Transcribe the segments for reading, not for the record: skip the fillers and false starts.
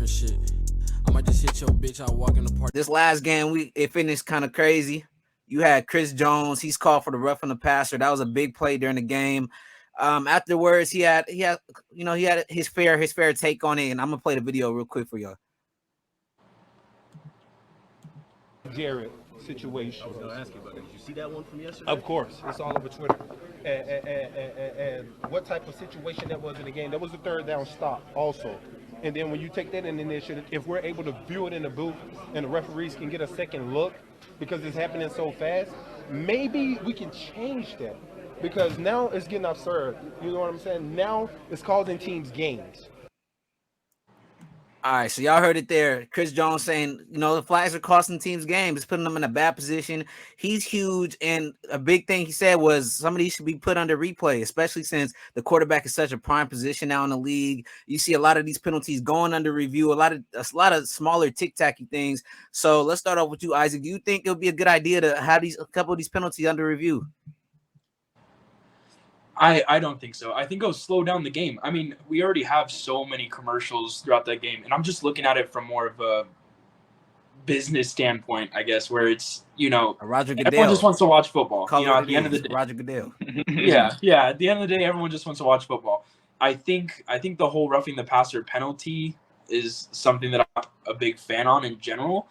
different shit. I might just hit your bitch out walking the park. This last game, it finished kind of crazy. You had Chris Jones. He's called for the roughing the passer. That was a big play during the game. Afterwards, he had his fair take on it, and I'm gonna play the video real quick for y'all. Jared situation. I was going to ask you about that. Did you see that one from yesterday? Of course, it's all over Twitter. And what type of situation that was in the game? That was a third down stop also. And then when you take that in initiative, if we're able to view it in the booth and the referees can get a second look because it's happening so fast, maybe we can change that. Because now it's getting absurd. You know what I'm saying? Now it's causing teams gains. All right, so y'all heard it there. Chris Jones saying, the flags are costing teams games. It's putting them in a bad position. He's huge, and a big thing he said was some of these should be put under replay, especially since the quarterback is such a prime position now in the league. You see a lot of these penalties going under review, a lot of smaller tic-tacky things. So let's start off with you, Isaac. Do you think it would be a good idea to have a couple of these penalties under review? I don't think so. I think it'll slow down the game. I mean, we already have so many commercials throughout that game, and I'm just looking at it from more of a business standpoint, I guess, where it's, Roger Goodell. Everyone just wants to watch football. At the end of the day, Roger Goodell. yeah. At the end of the day, everyone just wants to watch football. I think the whole roughing the passer penalty is something that I'm a big fan on in general,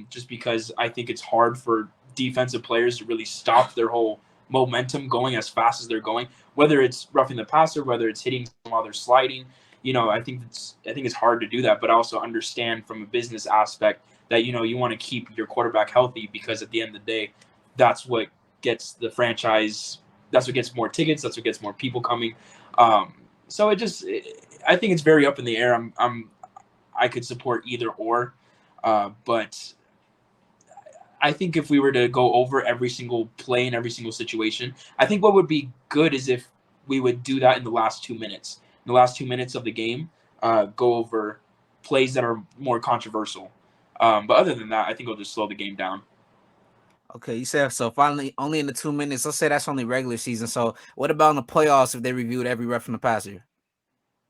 just because I think it's hard for defensive players to really stop their whole momentum going as fast as they're going, whether it's roughing the passer, whether it's hitting while they're sliding. I think it's hard to do that, but I also understand from a business aspect that you want to keep your quarterback healthy, because at the end of the day, that's what gets the franchise, that's what gets more tickets, that's what gets more people coming. So I think it's very up in the air. I could support either or, but I think if we were to go over every single play in every single situation, I think what would be good is if we would do that in the last 2 minutes. In the last 2 minutes of the game, go over plays that are more controversial. But other than that, I think it'll just slow the game down. Okay, you said so. Finally, only in the 2 minutes. Let's say that's only regular season. So, what about in the playoffs if they reviewed every ref from the passer?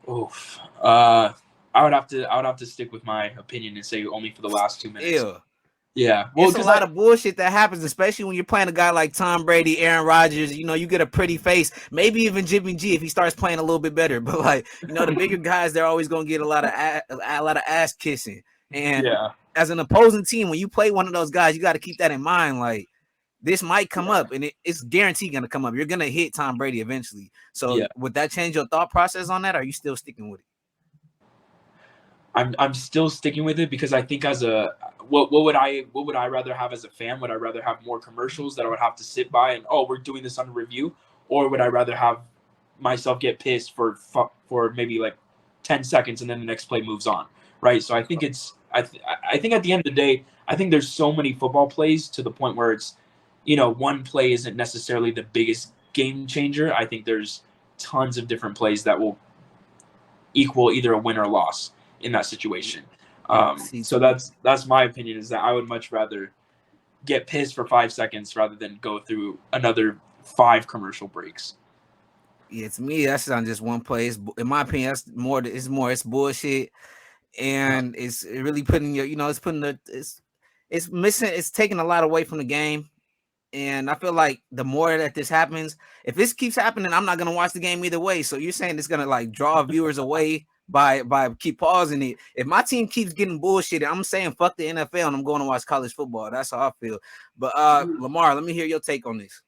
Oof. I would have to stick with my opinion and say only for the last 2 minutes. Ew. Yeah, well, it's a lot of bullshit that happens, especially when you're playing a guy like Tom Brady, Aaron Rodgers. You get a pretty face, maybe even Jimmy G if he starts playing a little bit better. But the bigger guys, they're always gonna get a lot of ass kissing. And as an opposing team, when you play one of those guys, you got to keep that in mind. Like, this might come up, and it's guaranteed gonna come up. You're gonna hit Tom Brady eventually. So would that change your thought process on that? Or are you still sticking with it? I'm still sticking with it, because I think as a what would I rather have as a fan? Would I rather have more commercials that I would have to sit by and we're doing this under review, or would I rather have myself get pissed for maybe like 10 seconds and then the next play moves on, right? So I think I think at the end of the day, I think there's so many football plays to the point where it's one play isn't necessarily the biggest game changer. I think there's tons of different plays that will equal either a win or a loss in that situation. So that's my opinion, is that I would much rather get pissed for 5 seconds rather than go through another 5 commercial breaks. Yeah, to me, that's not just one play. In my opinion, it's bullshit, and it's really putting it's taking a lot away from the game. And I feel like the more that this happens, if this keeps happening, I'm not gonna watch the game either way. So you're saying it's gonna draw viewers away by keep pausing it. If my team keeps getting bullshitted, I'm saying fuck the NFL and I'm going to watch college football. That's how I feel. But Lamar, let me hear your take on this.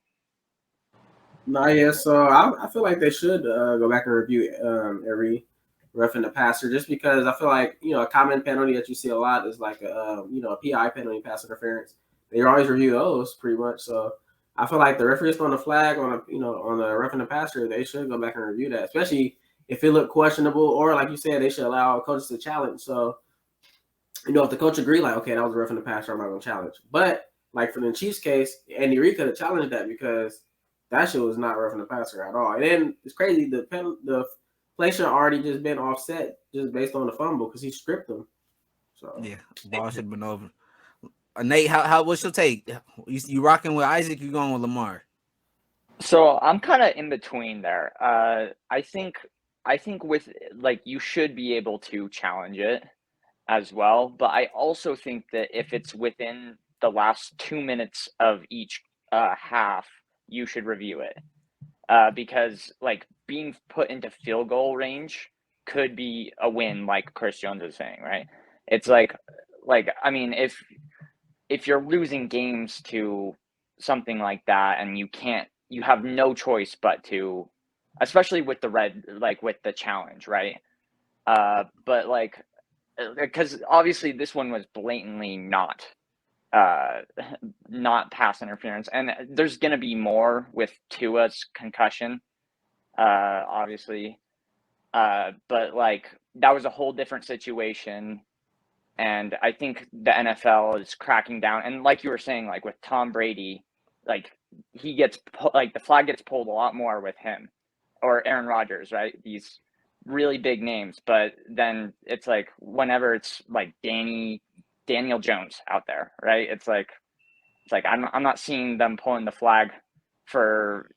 So I feel like they should go back and review every roughing the passer, just because I feel like a common penalty that you see a lot is like a PI penalty, pass interference. They always review those pretty much. So I feel like the referees on the flag on the roughing the passer, they should go back and review that, especially if it looked questionable, or like you said, they should allow coaches to challenge. So, if the coach agree, like, okay, that was roughing the passer, I'm not going to challenge. But like for the Chiefs case, Andy Reid could have challenged that, because that shit was not roughing the passer at all. And then it's crazy, the play should already just been offset just based on the fumble, because he stripped them. So yeah, ball should have been over. Nate, what's your take? You rocking with Isaac? You going with Lamar? So I'm kind of in between there. I think with you should be able to challenge it. as well. But I also think that if it's within the last 2 minutes of each half, you should review it, because like being put into field goal range could be a win, like Chris Jones is saying, right? It's like I mean, if you're losing games to something like that, and you have no choice but to, especially with the red, like with the challenge, right? But like, because obviously this one was blatantly uh not pass interference, and there's gonna be more with Tua's concussion, obviously. But like that was a whole different situation, and I think the NFL is cracking down. And like you were saying, like with Tom Brady, like like the flag gets pulled a lot more with him, or Aaron Rodgers, right? These really big names, but then it's like whenever it's like Daniel Jones out there, right? It's like I'm not seeing them pulling the flag for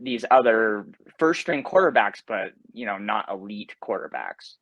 these other first string quarterbacks, but not elite quarterbacks.